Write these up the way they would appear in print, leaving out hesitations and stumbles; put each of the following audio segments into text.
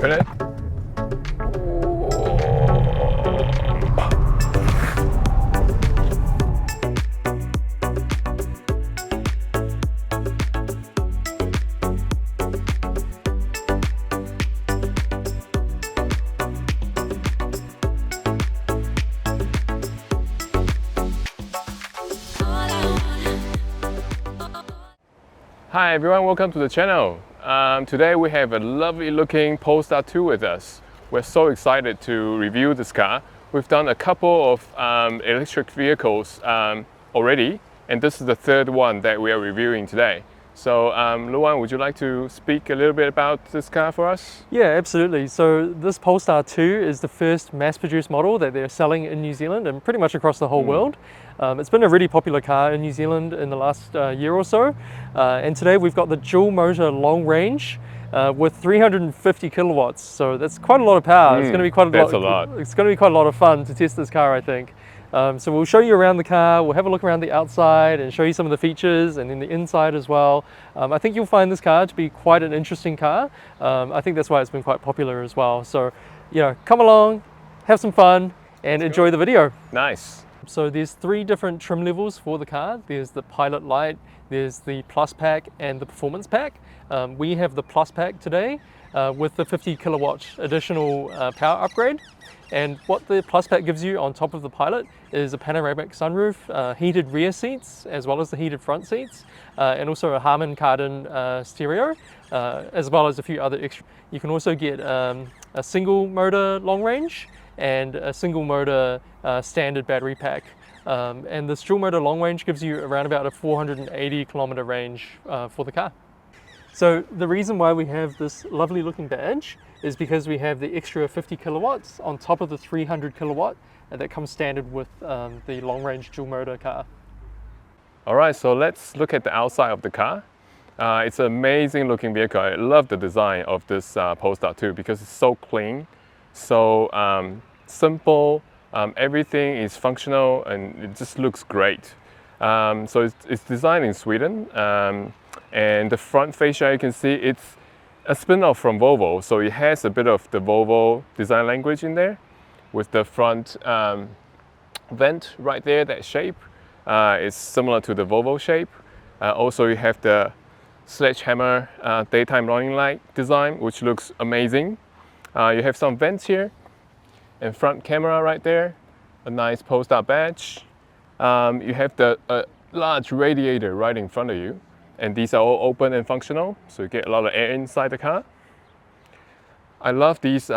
open it. Hi everyone, welcome to the channel. Today we have a lovely looking Polestar 2 with us. We're so excited to review this car. We've done a couple of electric vehicles already, and this is the third one that we are reviewing today. So Luan, would you like to speak a little bit about this car for us? Yeah, absolutely. So this Polestar 2 is the first mass-produced model that they're selling in New Zealand and pretty much across the whole world. It's been a really popular car in New Zealand in the last year or so. And today we've got the dual motor long range with 350 kilowatts. So that's quite a lot of power. It's going to be quite a lot. It's going to be quite a lot of fun to test this car, I think. So we'll show you around the car, we'll have a look around the outside and show you some of the features and then the inside as well. I think you'll find this car to be quite an interesting car. I think that's why it's been quite popular as well. So, you know, come along, have some fun and enjoy the video. Nice. So there's three different trim levels for the car. There's the Pilot Lite, there's the Plus Pack and the Performance Pack. We have the Plus Pack today with the 50 kilowatt additional power upgrade. And what the Plus Pack gives you on top of the Pilot is a panoramic sunroof, heated rear seats, as well as the heated front seats, and also a Harman Kardon stereo, as well as a few other extra. You can also get a single motor long range and a single motor standard battery pack. And this dual motor long range gives you around about a 480 kilometer range for the car. So the reason why we have this lovely looking badge is because we have the extra 50 kilowatts on top of the 300 kilowatt that comes standard with the long range dual motor car. All right, so let's look at the outside of the car. It's an amazing looking vehicle. I love the design of this Polestar 2 because it's so clean, so simple. Everything is functional and it just looks great. So it's designed in Sweden. And the front fascia, you can see it's a spin-off from Volvo, so it has a bit of the Volvo design language in there with the front vent right there, that shape. It's similar to the Volvo shape. Also, you have the sledgehammer daytime running light design, which looks amazing. You have some vents here and front camera right there, a nice Polestar badge. You have the large radiator right in front of you. And these are all open and functional, so you get a lot of air inside the car. I love these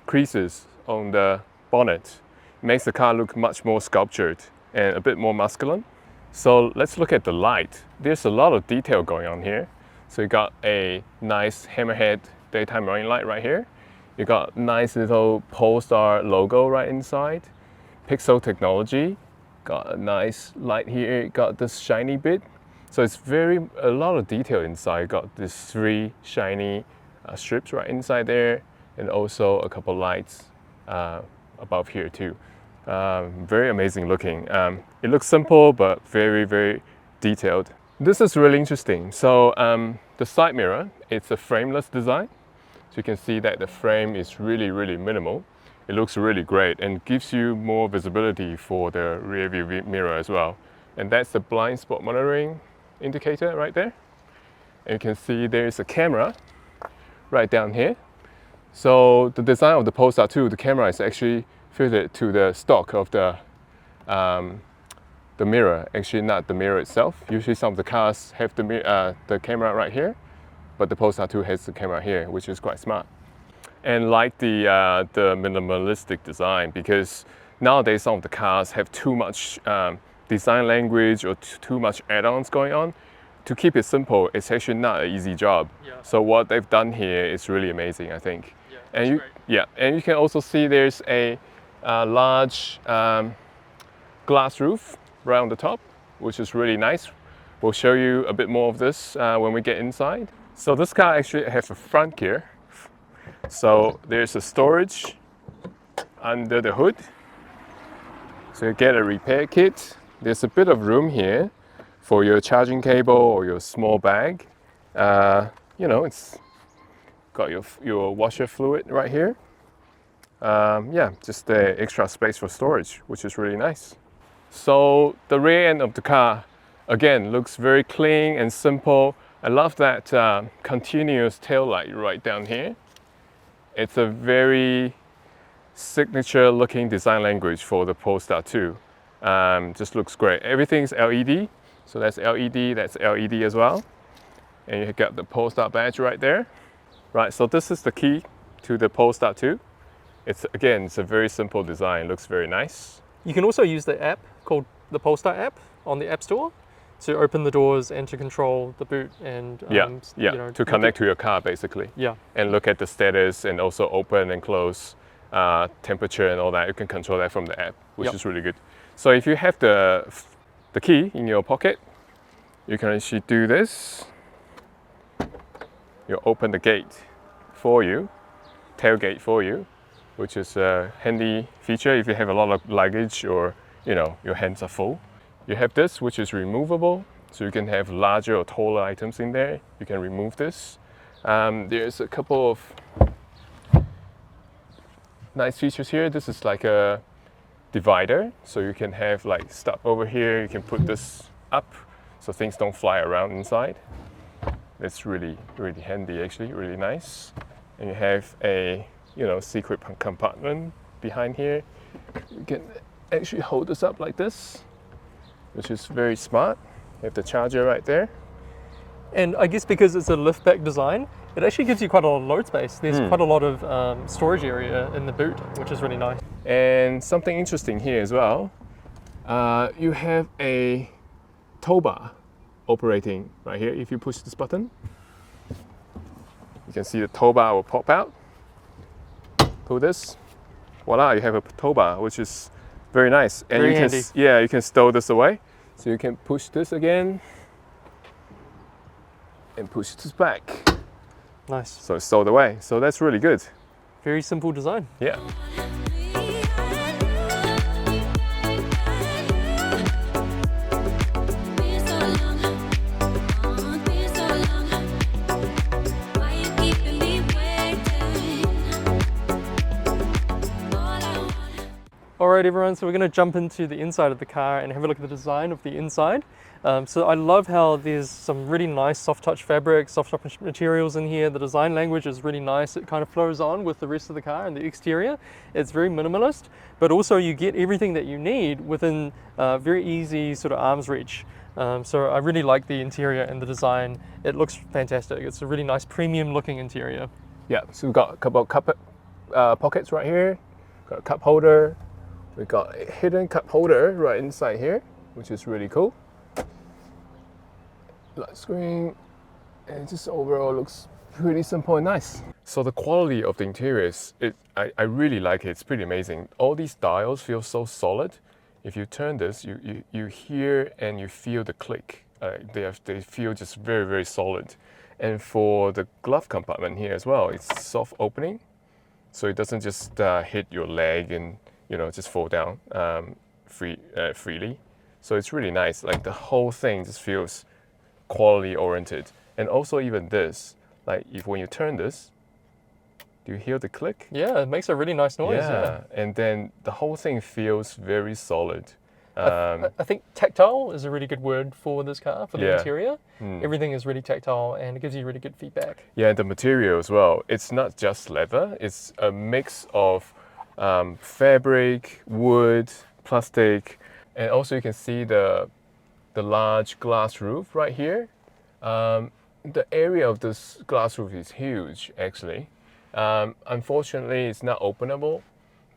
creases on the bonnet. It makes the car look much more sculptured and a bit more masculine. So let's look at the light. There's a lot of detail going on here. So you got a nice hammerhead daytime running light right here. You got nice little Polestar logo right inside. Pixel technology. Got a nice light here. Got this shiny bit. So it's a lot of detail inside. Got these three shiny strips right inside there, and also a couple lights above here too. Very amazing looking. It looks simple, but very, very detailed. This is really interesting. So the side mirror, it's a frameless design. So you can see that the frame is really, really minimal. It looks really great and gives you more visibility for the rear view mirror as well. And that's the blind spot monitoring indicator right there. And you can see there's a camera right down here. So the design of the Polestar 2, the camera is actually fitted to the stock of the mirror, actually not the mirror itself. Usually some of the cars have the camera right here, but the Polestar 2 has the camera here, which is quite smart. And like the minimalistic design, because nowadays some of the cars have too much design language or too much add-ons going on. To keep it simple, it's actually not an easy job. Yeah. So what they've done here is really amazing, I think. Yeah, and you can also see there's a large glass roof right on the top, which is really nice. We'll show you a bit more of this when we get inside. So this car actually has a front gear. So there's a storage under the hood. So you get a repair kit. There's a bit of room here for your charging cable or your small bag. You know, it's Got your washer fluid right here. Yeah, just the extra space for storage, which is really nice. So the rear end of the car, again, looks very clean and simple. I love that continuous tail light right down here. It's a very signature looking design language for the Polestar 2. Just looks great. Everything's LED, so that's LED as well. And you got the Polestar badge right there. Right, so this is the key to the Polestar 2. It's a very simple design. Looks very nice. You can also use the app called the Polestar app on the App Store to open the doors and to control the boot and to connect to your car basically. Yeah, and look at the status and also open and close temperature and all that. You can control that from the app, which is really good. So if you have the key in your pocket, you can actually do this. You open the gate for you, tailgate for you, which is a handy feature if you have a lot of luggage or your hands are full. You have this, which is removable, so you can have larger or taller items in there. You can remove this. There's a couple of nice features here. This is like a divider, so you can have like stuff over here. You can put this up so things don't fly around inside. It's really handy, actually, really nice. And you have a secret compartment behind here. You can actually hold this up like this, which is very smart. You have the charger right there. and I guess because it's a lift back design, it actually gives you quite a lot of load space. There's quite a lot of storage area in the boot, which is really nice. And something interesting here as well, you have a tow bar operating right here. If you push this button, you can see the tow bar will pop out. Pull this, voila, you have a tow bar, which is very nice. And Very you handy. you can stow this away. So you can push this again and push this back. Nice. So it's stowed away. So that's really good. Very simple design. Yeah. Alright everyone, so we're going to jump into the inside of the car and have a look at the design of the inside. So I love how there's some really nice soft touch fabric, soft touch materials in here. The design language is really nice. It kind of flows on with the rest of the car and the exterior. It's very minimalist, but also you get everything that you need within very easy sort of arm's reach. So I really like the interior and the design. It looks fantastic. It's a really nice premium looking interior. Yeah, so we've got a couple of cup pockets right here. Got a cup holder. We've got a hidden cup holder right inside here, which is really cool. Light screen, and it just overall looks pretty simple and nice. So the quality of the interiors, I really like it. It's pretty amazing. All these dials feel so solid. If you turn this, you hear and you feel the click. They feel just very solid. And for the glove compartment here as well, it's soft opening, so it doesn't just hit your leg and just fall down freely. So it's really nice. Like the whole thing just feels quality oriented. And also even this, like when you turn this, do you hear the click? Yeah, it makes a really nice noise. Yeah. And then the whole thing feels very solid. I think tactile is a really good word for this car, for the interior. Everything is really tactile and it gives you really good feedback. Yeah, and the material as well. It's not just leather. It's a mix of fabric, wood, plastic, and also you can see the large glass roof right here. The area of this glass roof is huge, actually. Unfortunately, it's not openable,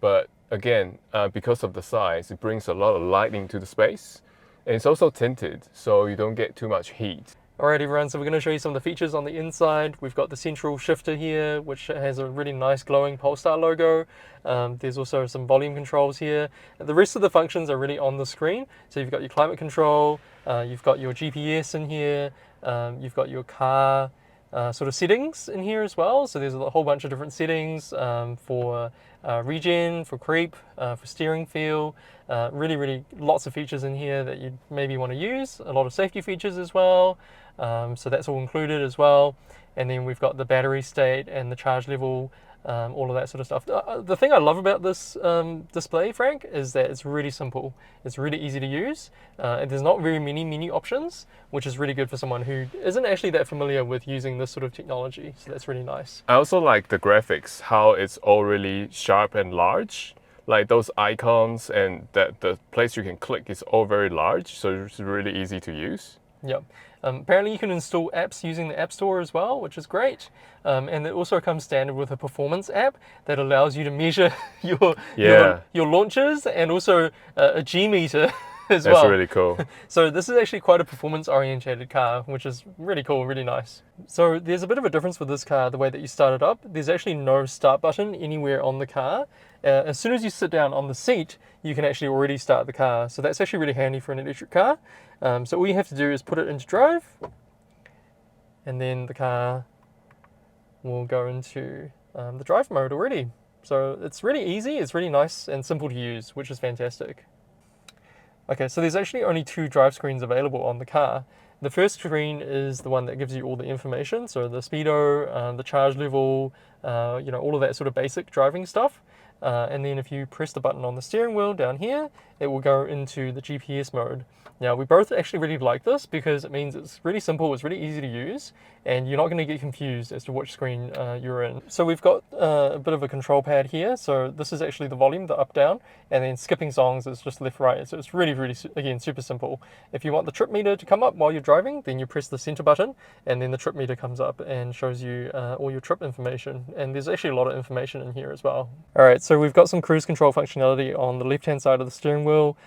but again, because of the size, it brings a lot of light into the space. And it's also tinted, so you don't get too much heat. Alright everyone, so we're going to show you some of the features on the inside. We've got the central shifter here, which has a really nice glowing Polestar logo. There's also some volume controls here. The rest of the functions are really on the screen. So you've got your climate control, you've got your GPS in here, you've got your car sort of settings in here as well. So there's a whole bunch of different settings for regen, for creep, for steering feel. Really lots of features in here that you maybe want to use. A lot of safety features as well. So that's all included as well. And then we've got the battery state and the charge level, all of that sort of stuff. The thing I love about this display, Frank, is that it's really simple. It's really easy to use. And there's not very many menu options, which is really good for someone who isn't actually that familiar with using this sort of technology. So that's really nice. I also like the graphics, how it's all really sharp and large. Like those icons and that the place you can click is all very large, so it's really easy to use. Yep. Apparently you can install apps using the App Store as well, which is great. And it also comes standard with a performance app that allows you to measure your launches and also a G meter as well. That's really cool. So this is actually quite a performance-oriented car, which is really cool, really nice. So there's a bit of a difference with this car, the way that you start it up. There's actually no start button anywhere on the car. As soon as you sit down on the seat, you can actually already start the car. So that's actually really handy for an electric car. So all you have to do is put it into drive, and then the car will go into the drive mode already. So it's really easy, it's really nice and simple to use, which is fantastic. Okay, so there's actually only 2 drive screens available on the car. The first screen is the one that gives you all the information, so the speedo, the charge level, all of that sort of basic driving stuff. And then if you press the button on the steering wheel down here, it will go into the GPS mode. Now, we both actually really like this because it means it's really simple, it's really easy to use, and you're not going to get confused as to which screen you're in. So we've got a bit of a control pad here. So this is actually the volume, the up, down, and then skipping songs is just left, right. So it's really, really, again, super simple. If you want the trip meter to come up while you're driving, then you press the center button, and then the trip meter comes up and shows you all your trip information. And there's actually a lot of information in here as well. All right, so we've got some cruise control functionality on the left-hand side of the steering wheel.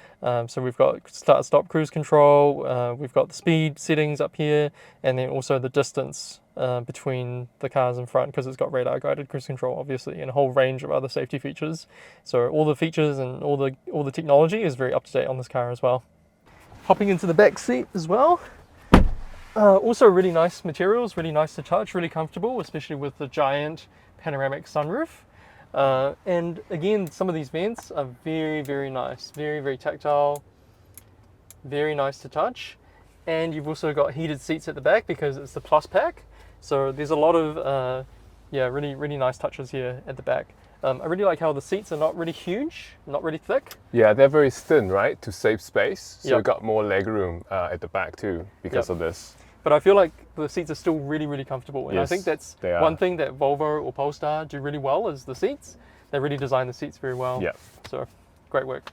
So we've got start, stop cruise control, we've got the speed settings up here, and then also the distance between the cars in front, because it's got radar guided cruise control obviously, and a whole range of other safety features. So all the features and all the technology is very up to date on this car as well. Hopping into the back seat as well. Also really nice materials, really nice to touch, really comfortable, especially with the giant panoramic sunroof. And again, some of these vents are very, very nice, very, very tactile, very nice to touch. And you've also got heated seats at the back because it's the Plus pack. So there's a lot of, really, really nice touches here at the back. I really like how the seats are not really huge, not really thick. Yeah, they're very thin, right? To save space. So Yep. you got more leg room at the back too because Yep. of this. But I feel like the seats are still really, really comfortable. And Yes, I think that's they are. one thing that Volvo or Polestar do really well is the seats. They really design the seats very well. Yeah. So great work.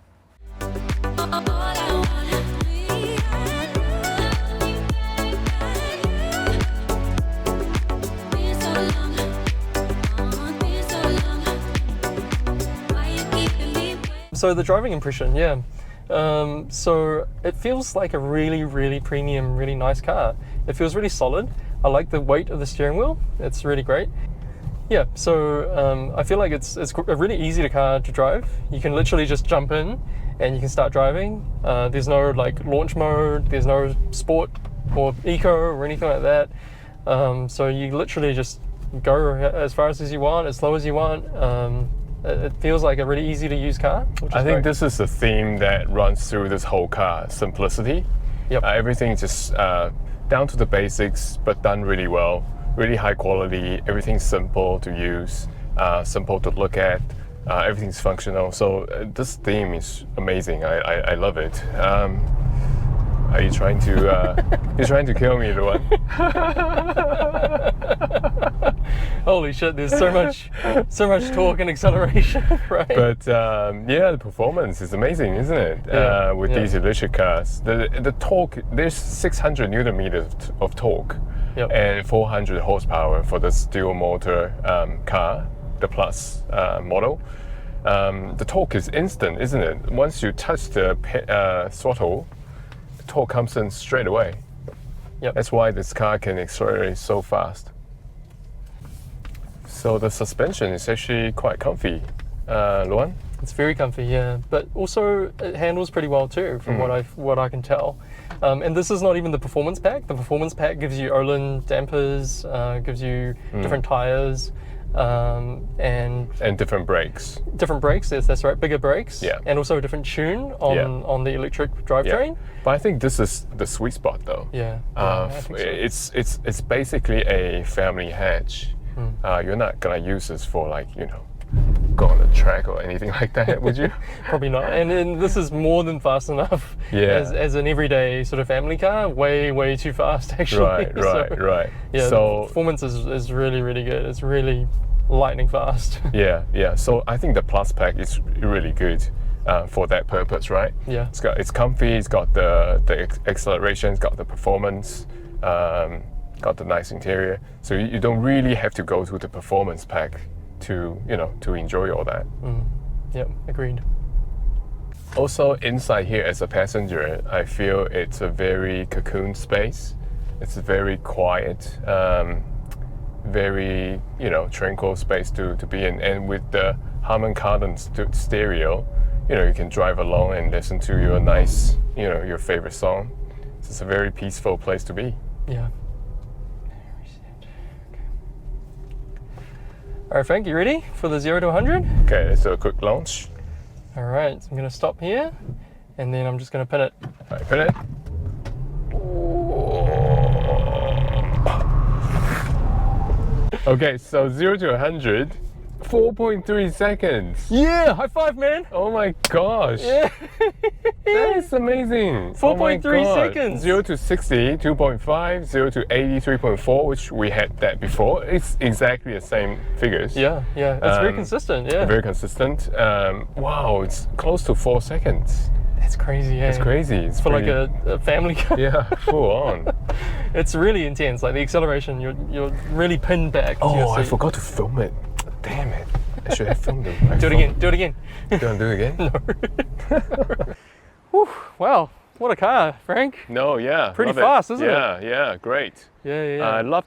So the driving impression, yeah. So it feels like a really, really premium, really nice car. It feels really solid. I like the weight of the steering wheel. It's really great. Yeah, so I feel like it's a really easy car to drive. You can literally just jump in and you can start driving. There's no like launch mode, there's no sport or eco or anything like that. So you literally just go as fast as you want, as slow as you want. It feels like a really easy to use car. Which is I think great. this is a theme that runs through this whole car, simplicity. Yep. Everything just down to the basics, but done really well. Really high quality, everything's simple to use, simple to look at, everything's functional. So this theme is amazing. I love it. Are you trying to you're trying to kill me, Luan? Holy shit! There's so much torque and acceleration, right? But yeah, the performance is amazing, isn't it? Yeah, With yeah. these electric cars, the torque, there's 600 Newton meters of torque. Yep. And 400 horsepower for the dual motor car, the Plus model. The torque is instant, isn't it? Once you touch the throttle, the torque comes in straight away. Yep. That's why this car can accelerate so fast. So the suspension is actually quite comfy, Luan. It's very comfy, yeah. But also it handles pretty well too, from what I can tell. And this is not even the performance pack. The performance pack gives you Olin dampers, gives you different tires. and different brakes. different brakes. Yes, that's right, bigger brakes. Yeah. And also a different tune on Yeah. on the electric Yeah. drivetrain. But I think this is the sweet spot though. Yeah. I think so. It's basically a family hatch. You're not gonna use this for, like, you know, go on the track or anything like that, would you? Probably not. And this is more than fast enough Yeah. as an everyday sort of family car. Way too fast actually. Right. Yeah, the So performance is really good. It's really lightning fast. yeah. So I think the Plus Pack is really good for that purpose, right? Yeah. It's comfy. It's got the acceleration. It's got the performance. Got the nice interior. So you don't really have to go to the performance pack to enjoy all that. Yep, agreed. Also, inside here as a passenger, I feel it's a very cocoon space. It's a very quiet, very tranquil space to be in. And with the Harman Kardon stereo, you can drive along and listen to your nice, your favorite song. It's a very peaceful place to be. Yeah. All right, Frank, you ready for the 0 to 100? Okay, let's do a quick launch. All right, so I'm gonna stop here, and then I'm just gonna pin it. All right, pin it. Okay, so 0 to 100, 4.3 seconds. Yeah, high five, man. Oh my gosh. Yeah. That is amazing. 4.3 seconds. 0 to 60, 2.5, 0 to 80, 3.4, which we had that before. It's exactly the same figures. Yeah. It's very consistent. Yeah. Very consistent. Wow, it's close to 4 seconds. That's crazy. Yeah. It's crazy. It's for pretty, like a family car. Yeah, full on. It's really intense. Like the acceleration, you're really pinned back. to your Oh, I seat. forgot to film it. Damn it. I should have filmed it. Do it again. Do it again. Do you want to do it again? Whew, wow, what a car, Frank. No, yeah. Pretty love it. fast, isn't it? Yeah, great. Yeah. I love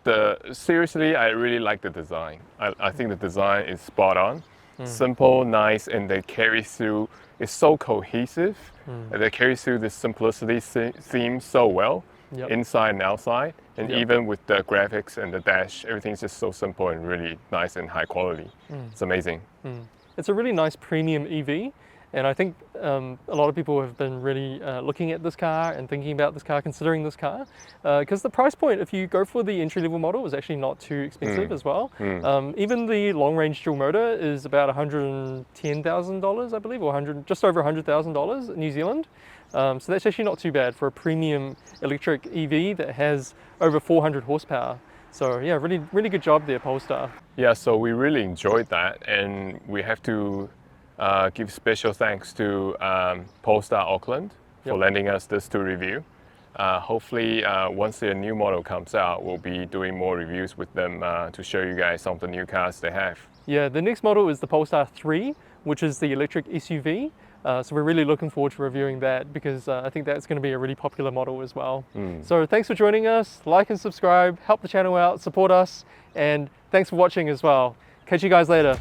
seriously, I really like the design. I think the design is spot on. Simple, nice, and they carry through, it's so cohesive. And they carry through the simplicity theme so well, Yep. inside and outside. And Yep. even with the graphics and the dash, everything's just so simple and really nice and high quality. It's amazing. It's a really nice premium EV, and I think a lot of people have been really looking at this car and thinking about this car, considering this car, because the price point, if you go for the entry-level model, is actually not too expensive as well. Even the long-range dual motor is about $110,000, I believe, or just over $100,000 in New Zealand. So that's actually not too bad for a premium electric EV that has over 400 horsepower. So yeah, really good job there, Polestar. Yeah, so we really enjoyed that, and we have to give special thanks to Polestar Auckland for Yep. lending us this to review. Hopefully, once their new model comes out, we'll be doing more reviews with them to show you guys some of the new cars they have. Yeah, the next model is the Polestar 3, which is the electric SUV. So we're really looking forward to reviewing that because I think that's going to be a really popular model as well. So thanks for joining us. Like and subscribe, help the channel out, support us, and thanks for watching as well. Catch you guys later.